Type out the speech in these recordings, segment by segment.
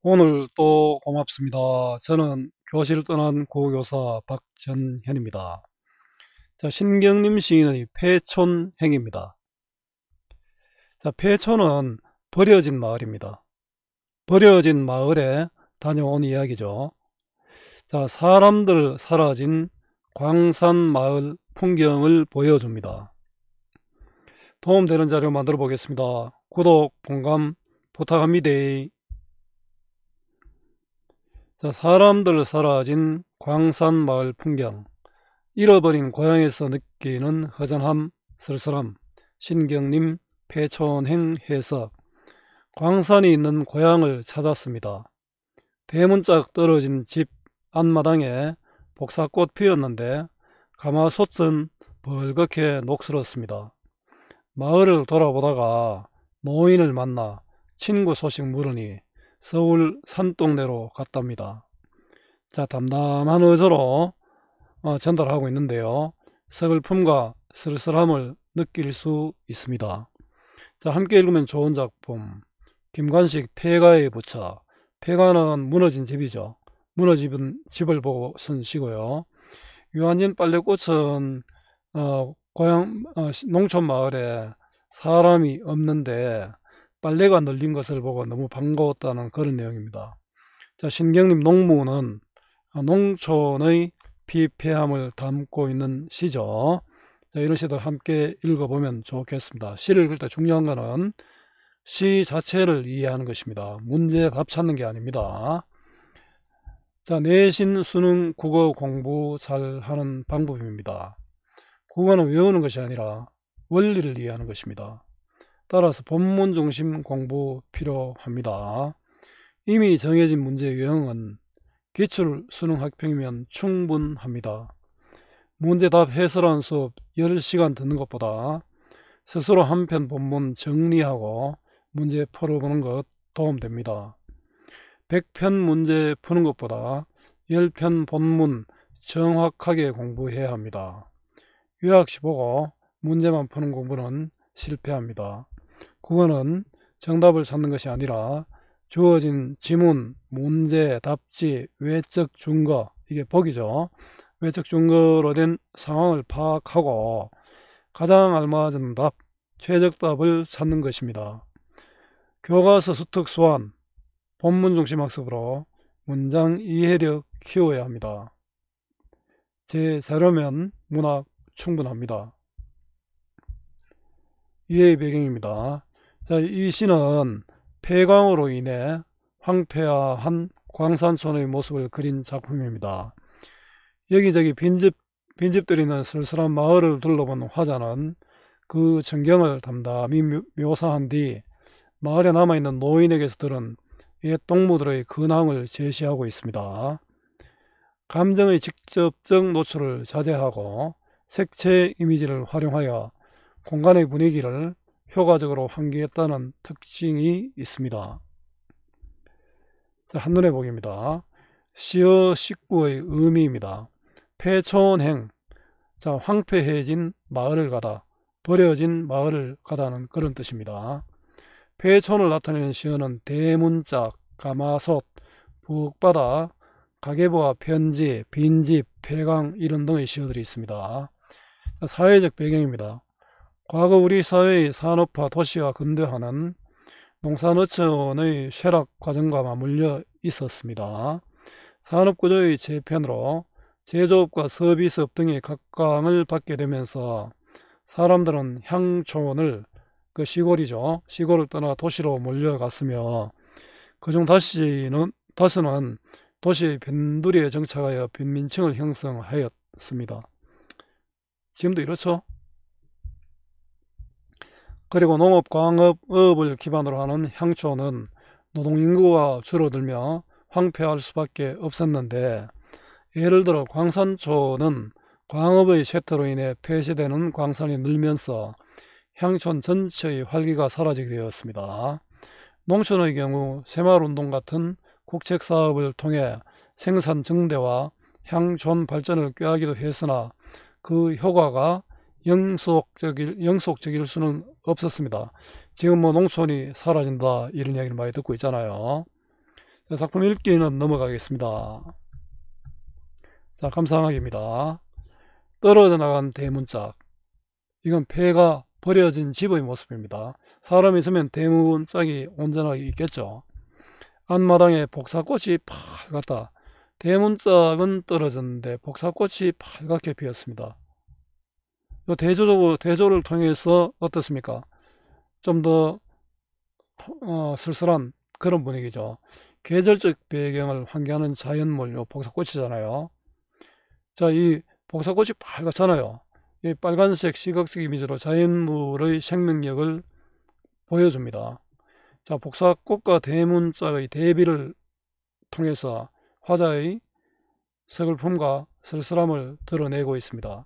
오늘 또 고맙습니다. 저는 교실 떠난 고교사 박전현입니다. 자, 신경림 시인의 폐촌행입니다. 자, 폐촌은 버려진 마을입니다. 버려진 마을에 다녀온 이야기죠. 자, 사람들 사라진 광산 마을 풍경을 보여줍니다. 도움되는 자료 만들어 보겠습니다. 구독, 공감 부탁합니다. 자, 사람들 사라진 광산 마을 풍경, 잃어버린 고향에서 느끼는 허전함, 쓸쓸함, 신경림 폐촌행 해석. 광산이 있는 고향을 찾았습니다. 대문짝 떨어진 집 앞마당에 복사꽃 피었는데 가마솥은 벌겋게 녹슬었습니다. 마을을 돌아보다가 노인을 만나 친구 소식 물으니 서울 산동네로 갔답니다. 자, 담담한 어조로 전달하고 있는데요. 서글픔과 쓸쓸함을 느낄 수 있습니다. 자, 함께 읽으면 좋은 작품. 김관식 폐가의 부처. 폐가는 무너진 집이죠. 무너진 집을 보고 쓴 시고요. 유한진 빨래꽃은 고향 농촌 마을에 사람이 없는데 빨래가 널린 것을 보고 너무 반가웠다는 그런 내용입니다. 자, 신경림 농무는 농촌의 피폐함을 담고 있는 시죠. 자, 이런 시들 함께 읽어보면 좋겠습니다. 시를 읽을 때 중요한 것은 시 자체를 이해하는 것입니다. 문제 답 찾는 게 아닙니다. 자, 내신, 수능, 국어 공부 잘 하는 방법입니다. 국어는 외우는 것이 아니라 원리를 이해하는 것입니다. 따라서 본문 중심 공부 필요합니다. 이미 정해진 문제 유형은 기출 수능 학평이면 충분합니다. 문제답 해설하는 수업 10시간 듣는 것보다 스스로 한 편 본문 정리하고 문제 풀어보는 것 도움됩니다. 100편 문제 푸는 것보다 10편 본문 정확하게 공부해야 합니다. 요약시 보고 문제만 푸는 공부는 실패합니다. 국어는 정답을 찾는 것이 아니라 주어진 지문, 문제, 답지, 외적 증거, 이게 복이죠. 외적 증거로 된 상황을 파악하고 가장 알맞은 답, 최적답을 찾는 것입니다. 교과서 수특 수완, 본문 중심 학습으로 문장 이해력 키워야 합니다. 제 자료면 문학 충분합니다. 이해의 배경입니다. 자, 이 시는 폐광으로 인해 황폐화한 광산촌의 모습을 그린 작품입니다. 여기저기 빈집들이 있는 쓸쓸한 마을을 둘러본 화자는 그 전경을 담담히 묘사한 뒤 마을에 남아있는 노인에게서 들은 옛 동무들의 근황을 제시하고 있습니다. 감정의 직접적 노출을 자제하고 색채 이미지를 활용하여 공간의 분위기를 효과적으로 환기했다는 특징이 있습니다. 자, 한눈에 보기입니다. 시어 식구의 의미입니다. 폐촌행, 자, 황폐해진 마을을 가다, 버려진 마을을 가다는 그런 뜻입니다. 폐촌을 나타내는 시어는 대문짝, 가마솥, 북바다, 가계부와 편지, 빈집, 폐강 이런 등의 시어들이 있습니다. 자, 사회적 배경입니다. 과거 우리 사회의 산업화 도시와 근대화는 농산어촌의 쇠락 과정과 맞물려 있었습니다. 산업구조의 재편으로 제조업과 서비스업 등의 각광을 받게 되면서 사람들은 향촌을, 그 시골이죠, 시골을 떠나 도시로 몰려갔으며 그중 다수는 도시의 변두리에 정착하여 빈민층을 형성하였습니다. 지금도 이렇죠. 그리고 농업, 광업을 기반으로 하는 향촌은 노동인구가 줄어들며 황폐할 수밖에 없었는데, 예를 들어 광산촌은 광업의 쇠퇴로 인해 폐쇄되는 광산이 늘면서 향촌 전체의 활기가 사라지게 되었습니다. 농촌의 경우 새마을운동 같은 국책사업을 통해 생산 증대와 향촌 발전을 꾀하기도 했으나 그 효과가 영속적일 수는 없었습니다. 지금 농촌이 사라진다 이런 이야기를 많이 듣고 있잖아요. 자, 작품 읽기는 넘어가겠습니다. 자, 감상하기입니다. 떨어져 나간 대문짝. 이건 폐가 버려진 집의 모습입니다. 사람이 있으면 대문짝이 온전하게 있겠죠. 앞마당에 복사꽃이 팔갛다. 대문짝은 떨어졌는데 복사꽃이 팔갛게 피었습니다. 이 대조를 통해서 어떻습니까? 좀 더 쓸쓸한 그런 분위기죠. 계절적 배경을 환기하는 자연물, 요 복사꽃이잖아요. 자, 이 복사꽃이 빨갛잖아요. 이 빨간색 시각적 이미지로 자연물의 생명력을 보여줍니다. 자, 복사꽃과 대문짝의 대비를 통해서 화자의 서글픔과 쓸쓸함을 드러내고 있습니다.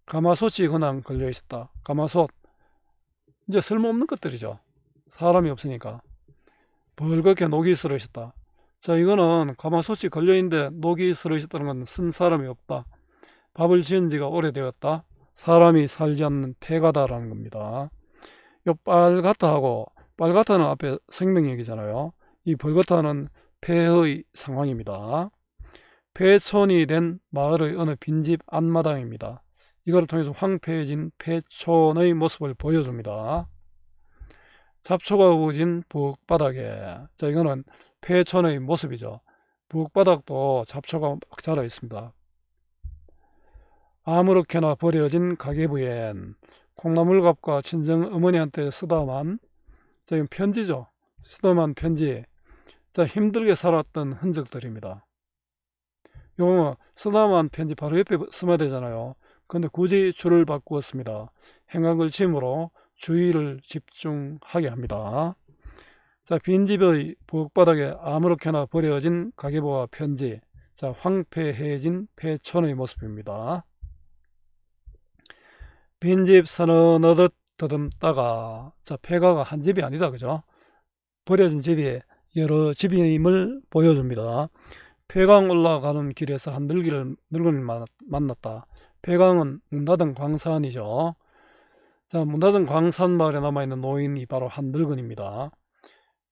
가마솥이 그냥 걸려 있었다. 가마솥, 이제 쓸모없는 것들이죠. 사람이 없으니까. 벌겋게 녹이 슬어 있었다. 자, 이거는 가마솥이 걸려있는데 녹이 슬어 있었다는 건 쓴 사람이 없다. 밥을 지은 지가 오래되었다. 사람이 살지 않는 폐가다라는 겁니다. 요 빨갛다하고, 빨갛다는 앞에 생명력이잖아요. 이 벌겋다는 폐의 상황입니다. 폐촌이 된 마을의 어느 빈집 앞마당입니다. 이걸 통해서 황폐해진 폐촌의 모습을 보여줍니다. 잡초가 우거진 부엌바닥에, 자, 이거는 폐촌의 모습이죠. 부엌바닥도 잡초가 막 자라 있습니다. 아무렇게나 버려진 가계부엔 콩나물갑과 친정 어머니한테 쓰다만, 자, 이건 편지죠. 쓰다만 편지. 자, 힘들게 살았던 흔적들입니다. 요거 쓰다만 편지 바로 옆에 쓰면 되잖아요. 근데 굳이 줄을 바꾸었습니다. 행각을침으로 주의를 집중하게 합니다. 자, 빈집의 부엌바닥에 아무렇게나 버려진 가계부와 편지. 자, 황폐해진 폐촌의 모습입니다. 빈집 서너너듯 더듬다가, 자, 폐가가 한 집이 아니다, 그죠? 버려진 집이 여러 집임을 보여줍니다. 폐강 올라가는 길에서 한 늙은이를 만났다. 폐강은 문 닫은 광산이죠. 자, 문 닫은 광산 마을에 남아있는 노인이 바로 한 늙은입니다.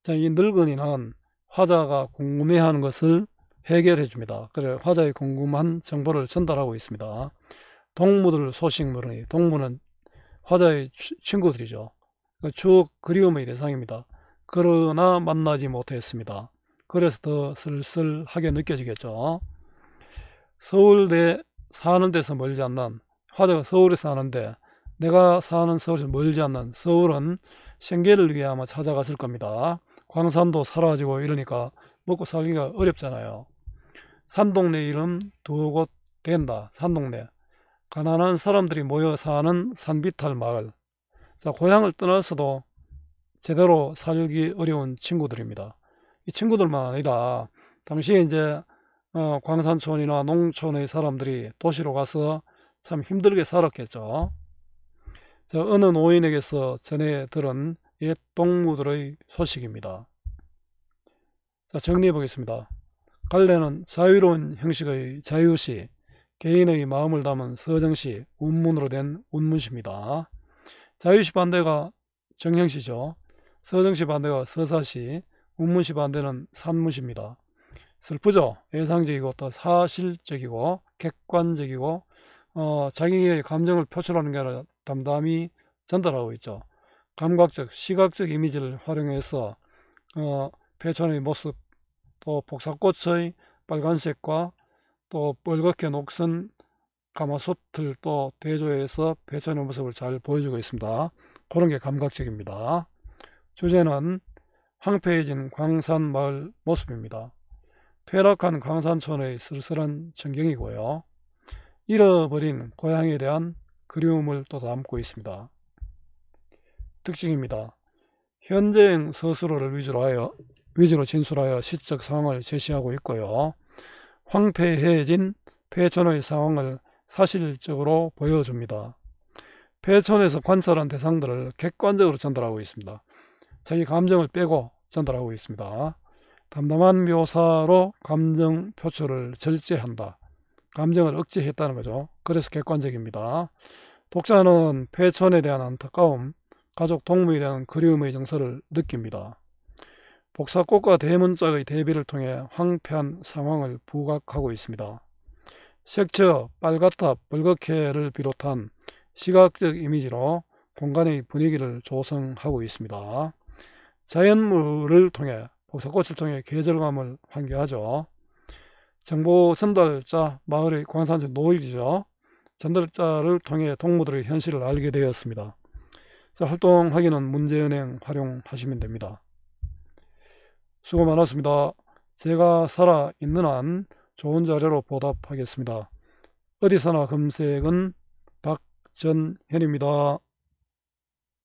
자, 이 늙은이는 화자가 궁금해하는 것을 해결해 줍니다. 그래, 화자의 궁금한 정보를 전달하고 있습니다. 동무들 소식물으니, 동무는 화자의 친구들이죠. 추억 그리움의 대상입니다. 그러나 만나지 못했습니다. 그래서 더 쓸쓸하게 느껴지겠죠. 서울대 사는 데서 멀지 않는, 화자가 서울에 사는데 내가 사는 서울에서 멀지 않는, 서울은 생계를 위해 아마 찾아갔을 겁니다. 광산도 사라지고 이러니까 먹고 살기가 어렵잖아요. 산동네 이름 두 곳 된다. 산동네, 가난한 사람들이 모여 사는 산비탈 마을. 자, 고향을 떠나서도 제대로 살기 어려운 친구들입니다. 이 친구들만 아니다. 당시에 이제 광산촌이나 농촌의 사람들이 도시로 가서 참 힘들게 살았겠죠. 자, 어느 노인에게서 전해 들은 옛 동무들의 소식입니다. 자, 정리해 보겠습니다. 갈래는 자유로운 형식의 자유시, 개인의 마음을 담은 서정시, 운문으로 된 운문시입니다. 자유시 반대가 정형시죠. 서정시 반대가 서사시, 운문시 반대는 산문시입니다. 슬프죠. 예상적이고 또 사실적이고 객관적이고 자기의 감정을 표출하는 게 아니라 담담히 전달하고 있죠. 감각적, 시각적 이미지를 활용해서 폐촌의 모습, 또 복사꽃의 빨간색과 또 빨갛게 녹슨 가마솥을 또 대조해서 폐촌의 모습을 잘 보여주고 있습니다. 그런 게 감각적입니다. 주제는 황폐해진 광산마을 모습입니다. 퇴락한 광산촌의 쓸쓸한 전경이고요. 잃어버린 고향에 대한 그리움을 또 담고 있습니다. 특징입니다. 현재형 서술어를 위주로 진술하여 시적 상황을 제시하고 있고요. 황폐해진 폐촌의 상황을 사실적으로 보여줍니다. 폐촌에서 관찰한 대상들을 객관적으로 전달하고 있습니다. 자기 감정을 빼고 전달하고 있습니다. 담담한 묘사로 감정 표출을 절제한다. 감정을 억제했다는 거죠. 그래서 객관적입니다. 독자는 폐촌에 대한 안타까움, 가족 동무에 대한 그리움의 정서를 느낍니다. 복사꽃과 대문짝의 대비를 통해 황폐한 상황을 부각하고 있습니다. 색채, 빨갛다, 벌겋게를 비롯한 시각적 이미지로 공간의 분위기를 조성하고 있습니다. 자연물을 통해 복사꽃을 통해 계절감을 환기하죠. 정보 전달자, 마을의 광산적 노일이죠. 전달자를 통해 동무들의 현실을 알게 되었습니다. 자, 활동하기는 문제은행 활용하시면 됩니다. 수고 많았습니다. 제가 살아있는 한 좋은 자료로 보답하겠습니다. 어디서나 검색은 박전현입니다.